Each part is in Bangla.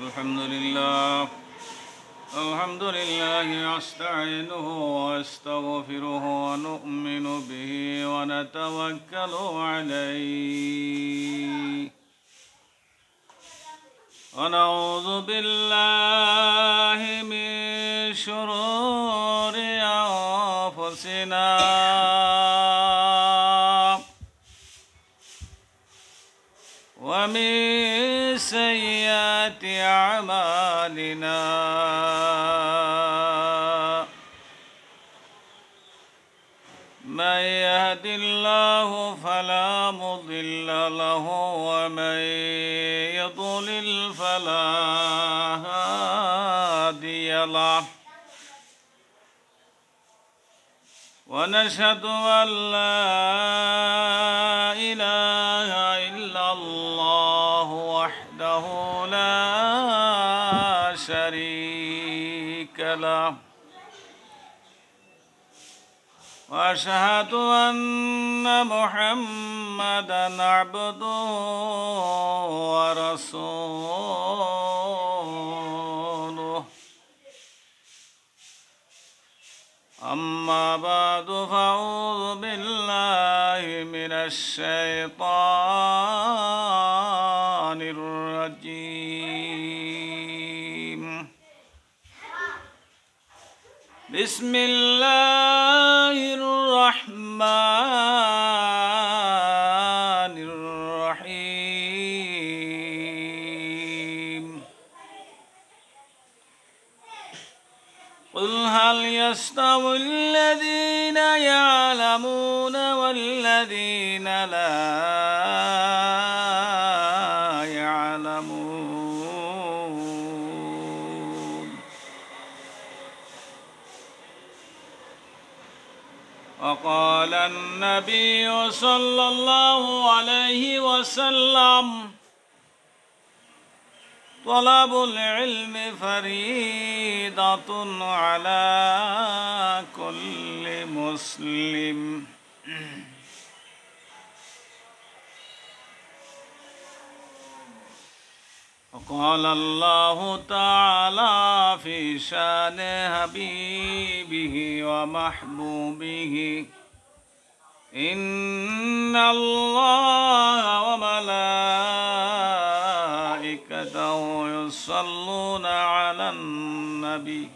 الحمد لله نستعينه ونستغفره ونؤمن به ونتوكل عليه ونعوذ بالله من شرور أنفسنا ومن سيئات أعمالنا من يهد الله فلا مضل له ومن يضلل فلا هادي له ونشهد أن لا إله إلا الله وحده لا شريك له وأشهد أن محمدًا عبده ورسوله أما بعد فأعوذ بالله من الشيطان الرجيم بسم الله الرحمن الرحيم قل هل يستوي الذين يعلمون والذين لا يعلمون وقال النبي صلى الله عليه وسلم طلب العلم فريضة على كل مسلم وقال الله تعالى في شان حبيبه ومحبوبه إن الله وملائكته يصلون على النبي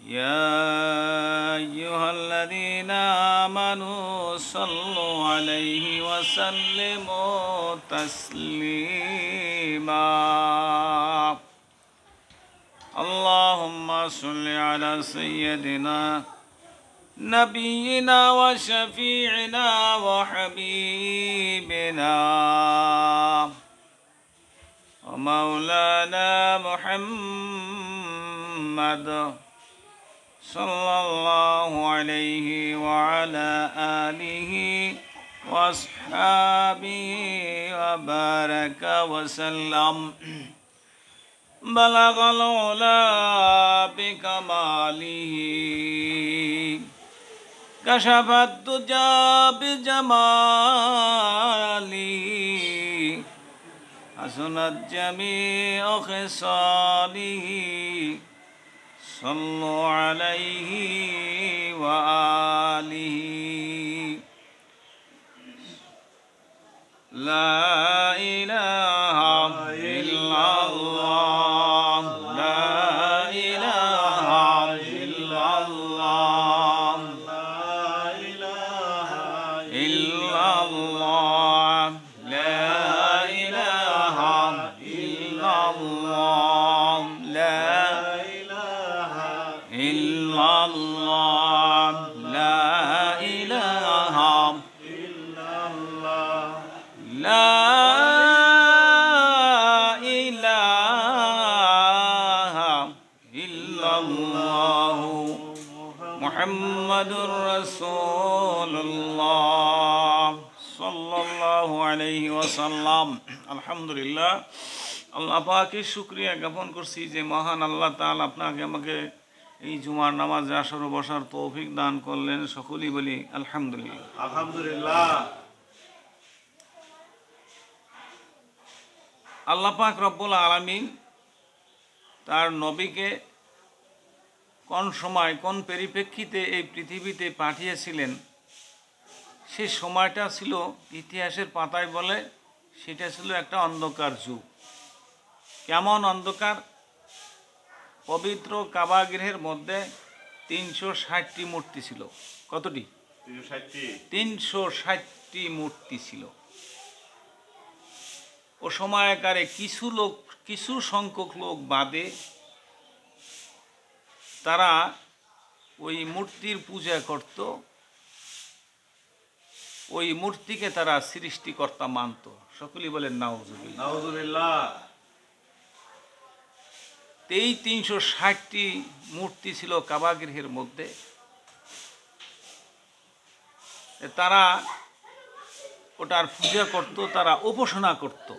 يا أيها الذين آمنوا صلوا عليه وسلموا تسليما اللهم صل على سيدنا نبينا وشفيعنا وحبيبنا ومولانا محمد صلى الله عليه وعلى آله وأصحابه وبارك وسلم بلغ العلا بكماله كشف الدجى بجماله حسنت جميع خصاله صلوا عليه وآله لا إله إلا الله لا إله إلا الله لا إله إلا الله لا إله إلا الله لا إله إلا الله لا إله إلا الله لا إله إلا الله محمد رسول الله صلى الله عليه وسلم الحمد لله আল্লাহ পাকের শুকরিয়া জ্ঞাপন করছি যে মহান আল্লাহ তাআলা আপনাকে আমাকে এই জুমার নামাজে আসার ও বসার তৌফিক দান করলেন। সকলেই বলি আলহামদুলিল্লাহ। আলহামদুলিল্লাহ। আল্লাহ পাক রব্বুল আলামিন তার নবীকে কোন সময় কোন পরিপ্রেক্ষিতে এই পৃথিবীতে পাঠিয়েছিলেন, সে সময়টা ছিল ইতিহাসের পাতায় বলে সেটা ছিল একটা অন্ধকার যুগ। কেমন অন্ধকার? পবিত্র কাবা গৃহের মধ্যে 360টি মূর্তি ছিল। কতটি? 360টি মূর্তি ছিল। ও সময়কারে কিছু সংখ্যক লোক বাদে তারা ওই মূর্তির পূজা করত, ওই মূর্তিকে তারা সৃষ্টিকর্তা মানত। সকলেই বলেন নাউজুবিল্লাহ। নাউজুবিল্লাহ। এই 360টি মূর্তি ছিল কাবা গৃহের মধ্যে। তারা ওটার পূজা করত, তারা উপাসনা করত।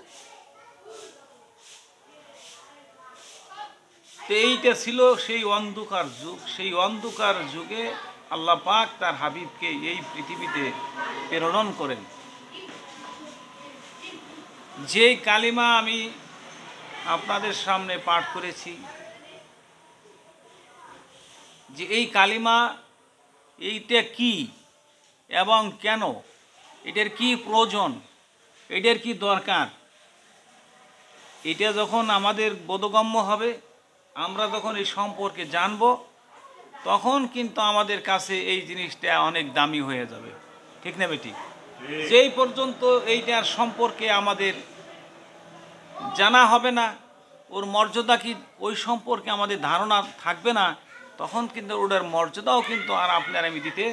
এইটা ছিল সেই অন্ধকার যুগ। সেই অন্ধকার যুগে আল্লাহ পাক তার হাবিবকে এই পৃথিবীতে প্রেরণ করেন। যেই কালিমা আমি আপনাদের সামনে পাঠ করেছি, যে এই কালিমা এইটা কি এবং কেন, এটার কি প্রয়োজন, এটার কি দরকার, এটা যখন আমাদের বোধগম্য হবে, আমরা যখন এই সম্পর্কে জানব, তখন কিন্তু আমাদের কাছে এই জিনিসটা অনেক দামি হয়ে যাবে। ঠিক না বেটি? যেই পর্যন্ত এইটার সম্পর্কে আমাদের জানা হবে না, ওর মর্যাদা কি, ওই সম্পর্কে আমাদের ধারণা থাকবে না, তখন কিন্তু ওটার মর্যাদাও কিন্তু আর আপনার আমি দিতে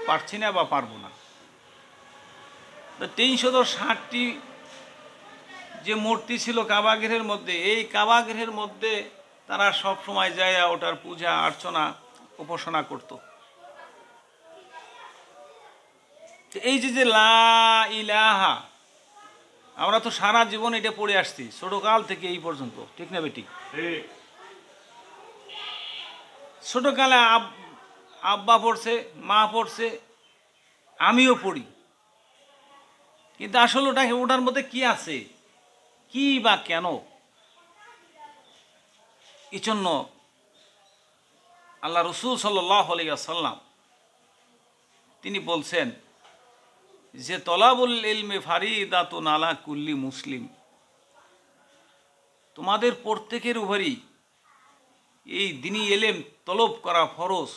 পারছি না বা পারবো না। তো 360টি যে মূর্তি ছিল কাবাগৃহের মধ্যে, এই কাবাগৃহের মধ্যে তারা সব সময় যায় ওটার পূজা অর্চনা উপাসনা করত। এই যে লা ইলাহা, আমরা তো সারা জীবন এটা পড়ে আসছি ছোটকাল থেকে এই পর্যন্ত। ঠিক না বেটি? ছোটকালে আব্বা পড়ছে, মা পড়ছে, আমিও পড়ি, কিন্তু আসলে ওটার মধ্যে কি আছে, কি বা কেন, এই জন্য আল্লাহ রসুল সাল্লাল্লাহু আলাইহি ওয়াসাল্লাম তিনি বলছেন যে তলাবুল ইলমি ফারিদাতুন আলা কুল্লি মুসলিম, তোমাদের প্রত্যেকের উপরই এই দ্বীনি ইলম তলব করা ফরজ।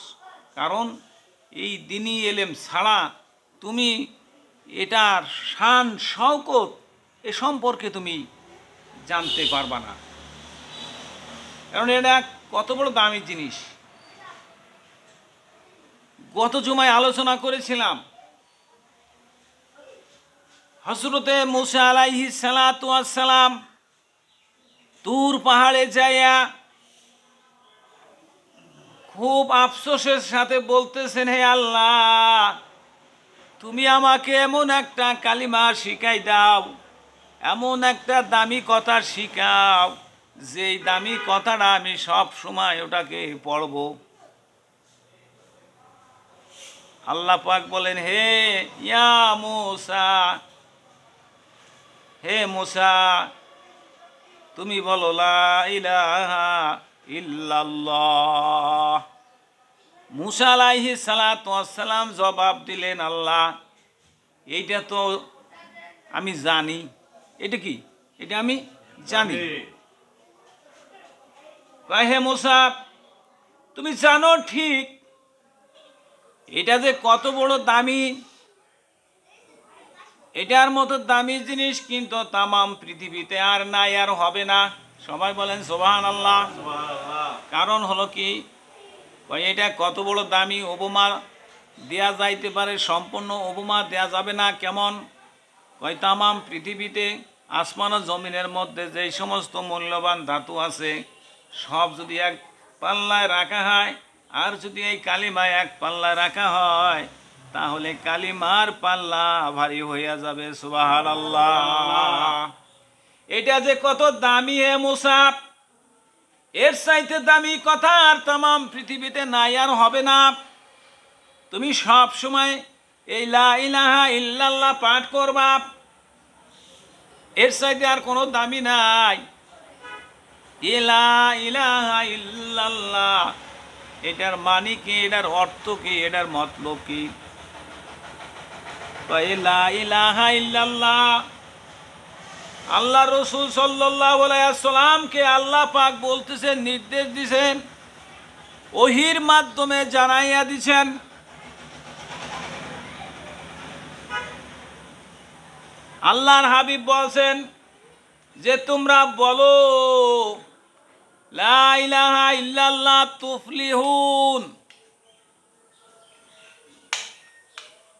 কারণ এই দ্বীনি ইলম ছাড়া তুমি এটার শান শওকত এ সম্পর্কে তুমি জানতে পারবা না। কারণ এটা কত বড় দামি জিনিস। গত জুমায় আলোচনা করেছিলাম হযরতে মুসা আলাইহিস সালাতু ওয়াস সালাম তুর পাহাড়ে যাইয়া খুব আফসোসের সাথে বলতেছেন, হে আল্লাহ, তুমি আমাকে এমন একটা কালিমা শিখাই দাও, এমন একটা দামি কথা শিখাও, যেই দামি কথাটা আমি সব সময় ওটাকে পড়ব। আল্লাহ পাক বলেন, হে ইয়া মুসা, হে মুসা, তুমি বলো লা ইলাহা ইল্লাল্লাহ। মুসা আলাইহিস সালাতু ওয়াস সালাম জবাব দিলেন, আল্লাহ, এইটা তো আমি জানি। এটা কি? এটা আমি জানি। হে মুসা, তুমি জানো ঠিক, এটা যে কত বড় দামি, এটার মতো দামি জিনিস কিন্তু তামাম পৃথিবীতে আর নাই, আর হবে না। সবাই বলেন সুবহানাল্লাহ। কারণ হলো কি, এটা কত বড় দামি, উপমা দেয়া যাইতে পারে, সম্পূর্ণ উপমা দেয়া যাবে না। কেমন? কয় তামাম পৃথিবীতে আসমান ও জমিনের মধ্যে যেই সমস্ত মূল্যবান ধাতু আছে, সব যদি এক পাল্লায় রাখা হয়, আর যদি এই কালিমা এক পাল্লায় রাখা হয়, তাহলে কালিমার পাল্লা ভারী হইয়া যাবে। সুবহানাল্লাহ। এটা যে কত দামি হে মুসা, এর চাইতে দামি কথা আর তামাম পৃথিবীতে নাই, আর হবে না। তুমি সব সময় এই লা ইলাহা ইল্লাল্লাহ পাঠ করবা। এর চাইতে আর কোনো দামি নাই। লা ইলাহা ইল্লাল্লাহ, এটার মানে কি, এটার অর্থ কি, এটার মতলব কি? লা ইলাহা ইল্লাল্লাহ, আল্লাহ রসুল সাল্লাল্লাহু আলাইহি ওয়াসাল্লামকে আল্লাহ পাক বলতেছেন, নির্দেশ দিছেন, ওহির মাধ্যমে জানাইয়া দিছেন। আল্লাহর হাবিব বলছেন যে তোমরা বলো লা ইলাহা ইল্লাল্লাহ তুফলিহুন।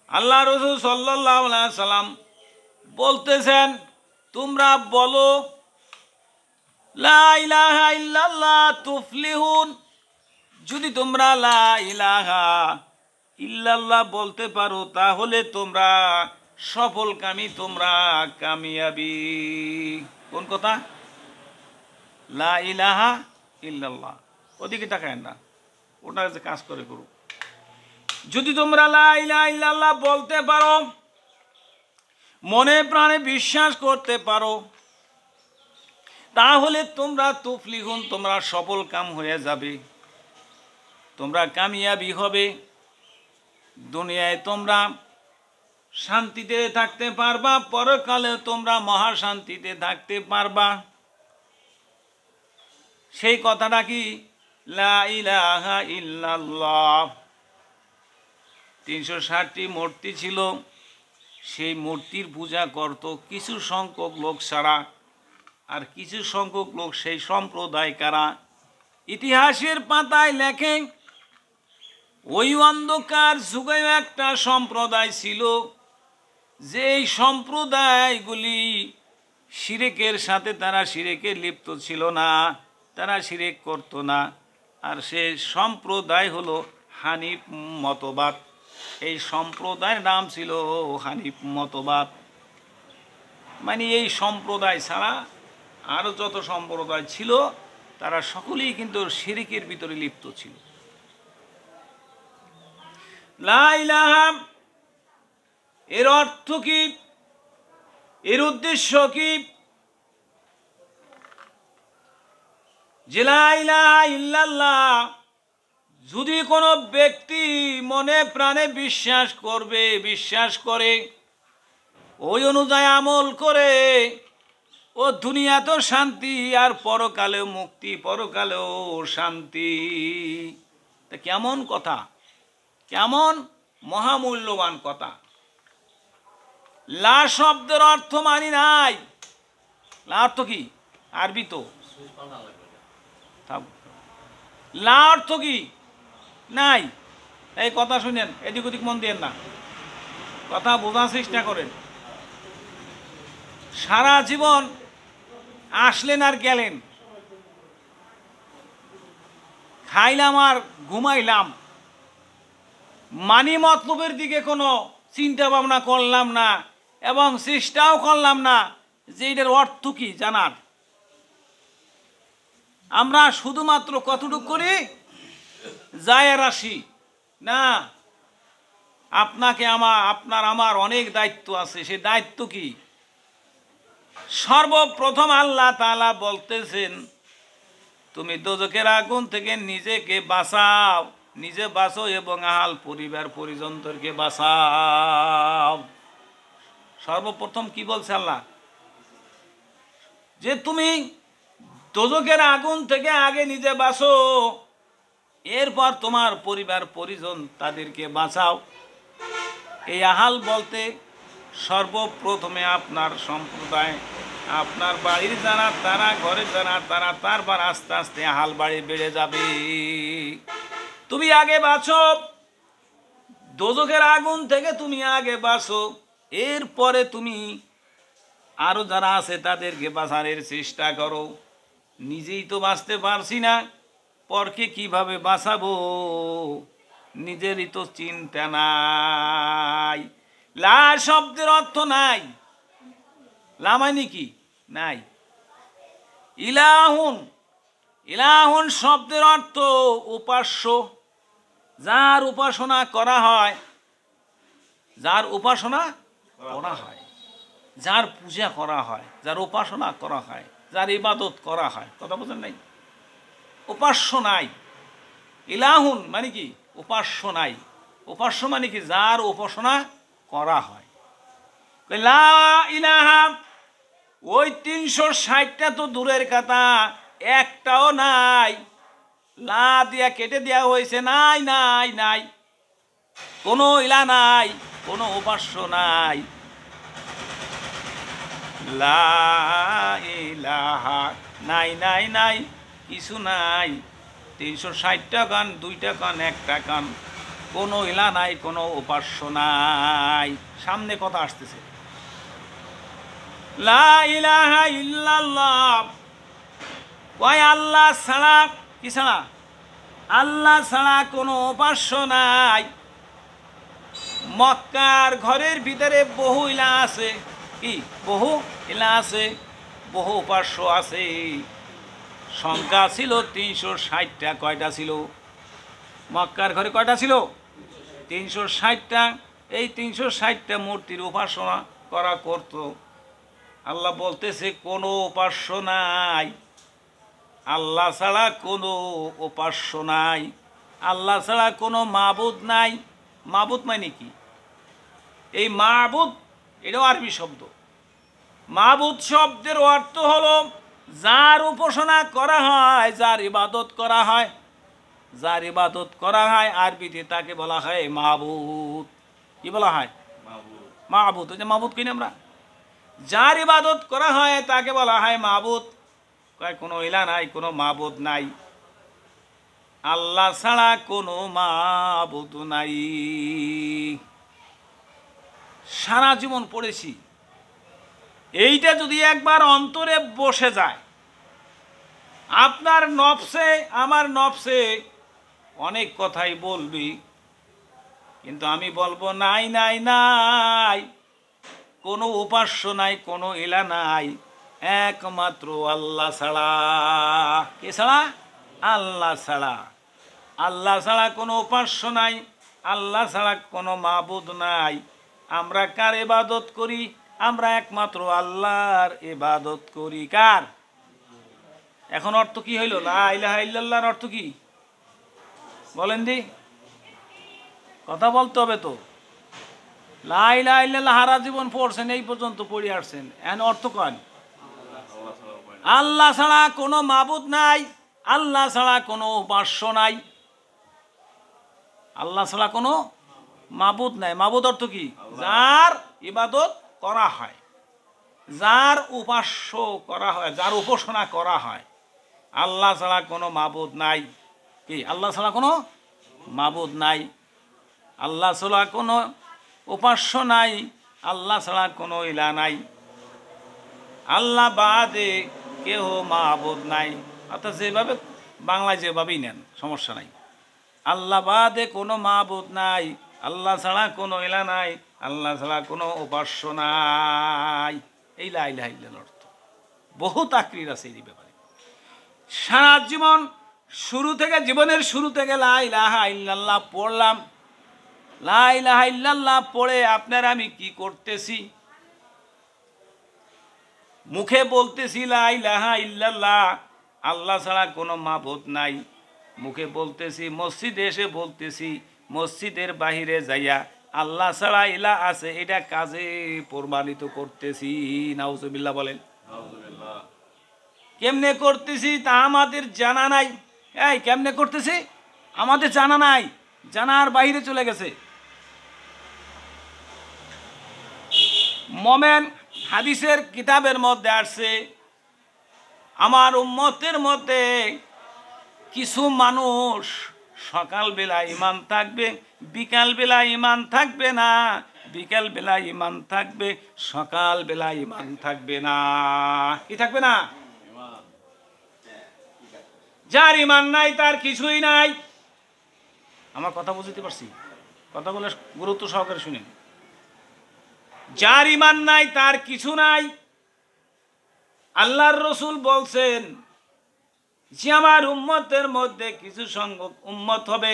আল্লাহ রসুল সাল্লাল্লাহু আলাইহি ওয়াসাল্লাম বলতেছেন তোমরা বলো লা ইলাহা ইল্লাল্লাহ তুফলিহুন। যদি তোমরা লা ইলাহা ইল্লাল্লাহ বলতে পারো তাহলে তোমরা সফলকামী, তোমরা কামিয়াবি। কোন কথা? লা ইলাহা ইল্লাল্লাহ, ওদিকে তাকায় না, ওটা যে কাজ করে করুক। যদি তোমরা লা ইলাহা ইল্লাল্লাহ বলতে পারো, মনে প্রাণে বিশ্বাস করতে পারো, তাহলে তোমরা তুফলিহুন, তোমরা সফল কাম হয়ে যাবে, তোমরা কামিয়াবি হবে। দুনিয়ায় তোমরা শান্তিতে থাকতে পারবা, পরকালে তোমরা মহাশান্তিতে থাকতে পারবা। সেই কথাটা কি? লা ইলাহা ইল্লাল্লাহ। 360টি মূর্তি ছিল, সেই মূর্তির পূজা করত কিছু সংখ্যক লোক ছাড়া। আর কিছু সংখ্যক লোক সেই সম্প্রদায় কারা? ইতিহাসের পাতায় লেখে ওই অন্ধকার যুগে একটা সম্প্রদায় ছিল, যেই সম্প্রদায়গুলি শিরকের সাথে, তারা শিরকে লিপ্ত ছিল না, তারা শিরক করত না। আর সে সম্প্রদায় হলো হানিফ মতবাদ। এই সম্প্রদায়ের নাম ছিল হানিফ মতবাদ। মানে এই সম্প্রদায় ছাড়া আরও যত সম্প্রদায় ছিল তারা সকলেই কিন্তু শিরকের ভিতরে লিপ্ত ছিল। লা ইলাহা এর অর্থ কি, এর উদ্দেশ্য কি? যে লা ইলাহা ইল্লাল্লাহ যদি কোনো ব্যক্তি মনে প্রাণে বিশ্বাস করবে, বিশ্বাস করে, ওই অনুযায়ী আমল করে, ও দুনিয়াতেও শান্তি আর পরকালেও মুক্তি, পরকালেও শান্তি। তা কেমন কথা, কেমন মহামূল্যবান কথা। লা শব্দের অর্থ মানি নাই। লা অর্থ কি? আরবি তো। লা অর্থ কি? নাই। এই কথা শুনেন, এদিক ওদিক মন দিয়েন না, কথা বোঝার চেষ্টা করেন। সারা জীবন আসলেন আর গেলেন, খাইলাম আর ঘুমাইলাম, মানি মতলবের দিকে কোনো চিন্তা ভাবনা করলাম না এবং চেষ্টাও করলাম না যে এটার অর্থ কি জানার। আমরা শুধুমাত্র কতটুকু করি, যায় আর আসি না। আপনাকে আপনার আমার অনেক দায়িত্ব আছে। সেই দায়িত্ব কি? সর্বপ্রথম আল্লাহ তাআলা বলতেছেন তুমি দোজখের আগুন থেকে নিজেকে বাঁচাও, নিজে বাঁচো এবং আহাল পরিবার পরিজনদেরকে বাঁচাও। সর্বপ্রথম কি বলছে আল্লাহ? যে তুমি দোজখের আগুন থেকে আগে নিজে বাঁচো, এরপর তোমার পরিবার পরিজন তাদেরকে বাঁচাও। এই আহাল বলতে সর্বপ্রথমে আপনার সম্প্রদায়, আপনার বাড়ির যারা, তারা ঘরে যারা, তারা, তারপর আস্তে আস্তে আহাল বাড়ি বেড়ে যাবে। তুমি আগে বাঁচো, দোজখের আগুন থেকে তুমি আগে বাঁচো, এরপরে তুমি আরও যারা আছে তাদেরকে বাঁচানোর চেষ্টা করো। নিজেই তো বাঁচতে পারছি না, পরকে কিভাবে বাঁচাবো নিজেরই তো চিন্তা নাই। লা শব্দের অর্থ নাই। লা মানে কি? নাই। ইলাহুন, ইলাহুন শব্দের অর্থ উপাস্য, যার উপাসনা করা হয়, যার উপাসনা করা হয়। যার পূজা করা হয়, যার উপাসনা করা হয়, যার ইবাদত করা হয়, কথা বলেন নাই? উপাস্য নাই। ইলাহুন মানে কি? উপাস্য নাই। উপাস্য মানে কি? যার উপাসনা করা হয়। লা ইলাহা, ওই 360টা তো দূরের কথা, একটাও নাই। লা দিয়া কেটে দেওয়া হয়েছে, নাই নাই নাই, কোনো ইলা নাই, কোনো উপাস্য নাই। লা ইলাহা, নাই নাই নাই, কিছু নাই। 360টা কান, 2টা কান, 1টা কান, কোনো ইলা নাই, কোনো উপাস্য নাই। সামনে কথা আসতেছে, লা ইলাহা ইল্লাল্লাহ, কয় আল্লাহ ছাড়া, কি ছাড়া? আল্লাহ ছাড়া কোনো উপাস্য নাই। মক্কার ঘরের ভিতরে বহু ইলা আছে, কি বহু ইলা আছে, বহু উপাস্য আছে। সংখ্যা ছিল 360টা। কয়টা ছিল? মক্কার ঘরে কয়টা ছিল? 360টা। এই 360টা মূর্তির উপাসনা করা করত। আল্লাহ বলতেছে কোনো উপাস্য নাই, আল্লাহ ছাড়া কোনো উপাস্য নাই, আল্লাহ ছাড়া কোনো মাবুদ নাই। মাবুদ মানে কি? এই মাবুদ এটাও আরবি শব্দ। মাবুদ শব্দের অর্থ হলো যার উপাসনা করা হয়, যার ইবাদত করা হয়। যার ইবাদত করা হয় আরবিতে তাকে বলা হয় মাবুদ। কি বলা হয়? মাবুদ। ওই যে মাবুদ কিনি আমরা, যার ইবাদত করা হয় তাকে বলা হয় মাবুদ। কয় কোনো ইলা নাই, কোনো মাবুদ নাই, আল্লাহ ছাড়া কোনো মাবুদ নাই। সারা জীবন পড়েছি, এইটা যদি একবার অন্তরে বসে যায়, আপনার নফসে আমার নফসে অনেক কথাই বলবি, কিন্তু আমি বলবো নাই নাই নাই, কোনো উপাস্য নাই, কোনো ইলা নাই, একমাত্র আল্লাহ ছাড়া। কে ছাড়া? আল্লাহ ছাড়া। আল্লাহ ছাড়া কোনো উপাস্য নাই, আল্লাহ ছাড়া কোনো মাবুদ নাই। আমরা কার ইবাদত করি? আমরা একমাত্র আল্লাহর ইবাদত করি। কার? এখন অর্থ কি হইল লা ইলাহা ইল্লাল্লাহর অর্থ কি বলেন দি? কথা বলতে হবে তো। লা ইলাহা ইল্লাল্লাহ সারা জীবন পড়ছেন, এই পর্যন্ত পড়ে আসছেন, এন অর্থ কন আল্লাহ ছাড়া কোনো মাবুদ নাই, আল্লাহ ছাড়া কোনো উপাস্য নাই, আল্লাহ ছাড়া কোনো মাবুদ নাই। মাবুদ অর্থ কি? যার ইবাদত করা হয়, যার উপাস্য করা হয়, যার উপাসনা করা হয়। আল্লাহ ছাড়া কোনো মাবুদ নাই। কি? আল্লাহ ছাড়া কোনো মাবুদ নাই, আল্লাহ ছাড়া কোনো উপাস্য নাই, আল্লাহ ছাড়া কোনো ইলা নাই, আল্লাহ বাদে কেহ মাবুদ নাই। অর্থাৎ যেভাবে বাংলায় যেভাবেই নেন সমস্যা নাই। আল্লাহ বাদে কোনো মাবুদ নাই, আল্লাহ ছাড়া কোনো ইলা নাই, আল্লাহ ছাড়া কোনো উপাস্য নাই। এই লা ইলাহা ইল্লাল্লাহর অর্থ। বহু তাকরীর আছে এই ব্যাপারে। সারা জীবন শুরু থেকে, জীবনের শুরু থেকে লা ইলাহা ইল্লাল্লাহ পড়লাম। লা ইলাহা ইল্লাল্লাহ পড়ে আপনার আমি কি করতেছি? মুখে বলতেছি লা ইলাহা ইল্লাল্লাহ, আল্লাহ ছাড়া কোনো মাবুদ নাই। মুখে বলতেছি, মসজিদে এসে বলতেছি, মসজিদের বাহিরে যাইয়া আল্লাহ ছাড়া ইলা আছে এটা কাজে প্রমাণিত করতেছি। নাউজুবিল্লাহ বলেন। কেমনে করতেছি তা আমাদের জানা নাই। এই কেমনে করতেছি আমাদের জানা নাই, জানার বাইরে চলে গেছে। মোমেন হাদিসের কিতাবের মধ্যে আসছে, আমার উম্মতের মধ্যে কিছু মানুষ সকালবেলা ইমান থাকবে, বিকালবেলা ইমান থাকবে না, বিকালবেলা ইমান থাকবে, সকালবেলা ইমান থাকবে না। কি থাকবে না? যার ইমান নাই তার কিছুই নাই। আমার কথা বুঝতে পারছি? কথাগুলো গুরুত্ব সহকারে শুনেন। যার ইমান নাই তার কিছু নাই। আল্লাহর রসুল বলছেন যে আমার উম্মতের মধ্যে কিছু সংখ্যক উম্মত হবে,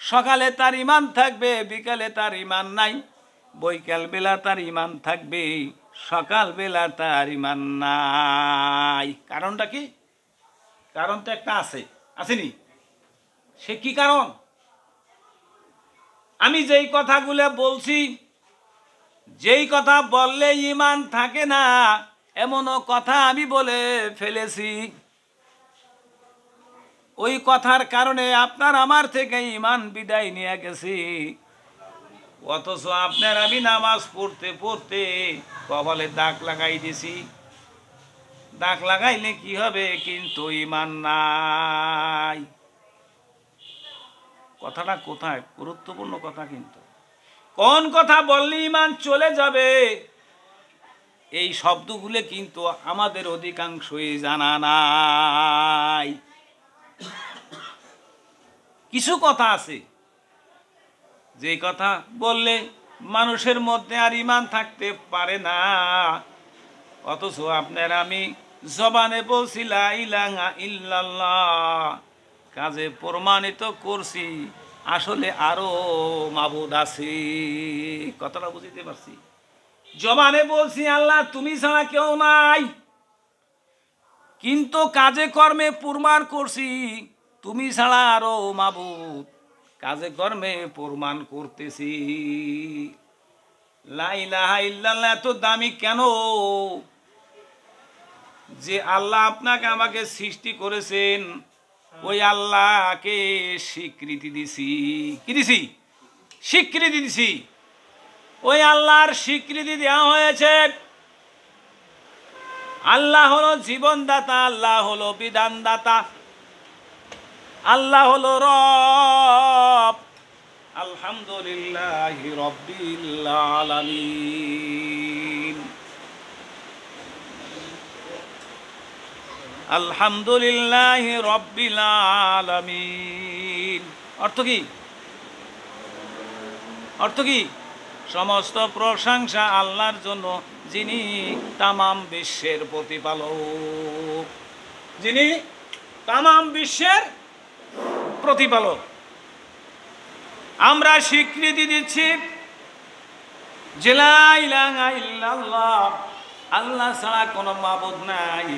সকালে তার ইমান থাকবে, বিকালে তার ইমান নাই, বৈকাল বেলা তার ইমান থাকবে, সকাল বেলা তার ইমান নাই। কারণটা কি? কারণ তো একটা আছে, আসেনি? সে কি কারণ? আমি যেই কথাগুলো বলছি, যেই কথা বললে ইমান থাকে না এমনও কথা আমি বলে ফেলেছি, ওই কথার কারণে আপনার আমার থেকে ইমান বিদায় নিয়ে গেছি। অথচ আপনার আমি নামাজ পড়তে পড়তে কপালে দাগ লাগাই দিছি। দাগ লাগাইলে কি হবে? কিন্তু ইমান নাই। কথাটা কোথায়? গুরুত্বপূর্ণ কথা। কিন্তু কোন কথা বললে ইমান চলে যাবে, এই শব্দগুলো কিন্তু আমাদের অধিকাংশই জানা নাই। কিছু কথা আছে যে কথা বললে মানুষের মধ্যে আর ইমান থাকতে পারে না, অথচ আপনার আমি জবানে বলছি লা ইলাহা ইল্লাল্লাহ, কাজে প্রমাণিত করছি আসলে আরো মাবুদ আছে। কথাটা বুঝতে পারছি? জবানে বলছি আল্লাহ তুমি ছাড়া কেউ নাই, কিন্তু কাজে কর্মে প্রমাণ করছি তুমি ছাড়া আরো মাবুদ। কাজে কর্মে প্রমাণ করতেছি। লা ইলাহা ইল্লাল্লাহ এত দামি কেন? যে আল্লাহ আপনাকে আমাকে সৃষ্টি করেছেন, ওই আল্লাহকে স্বীকৃতি দিছি। কি দিছি? স্বীকৃতি দিছি। ওই আল্লাহর স্বীকৃতি দেওয়া হয়েছে। আল্লাহ হলো জীবনদাতা, আল্লাহ হলো বিধানদাতা, আল্লাহ হলো রব। আলহামদুলিল্লাহি রাব্বিল আলামিন। আলহামদুলিল্লাহি রাব্বিল আলামিন অর্থ কি? অর্থ কি? সমস্ত প্রশংসা আল্লাহর জন্য, যিনি তামাম বিশ্বের প্রতিপালক, যিনি তামাম বিশ্বের প্রতিপালক। আমরা স্বীকৃতি দিচ্ছি যে লা ইলাহা ইল্লাল্লাহ, আল্লাহ ছাড়া কোনো মাবুদ নাই।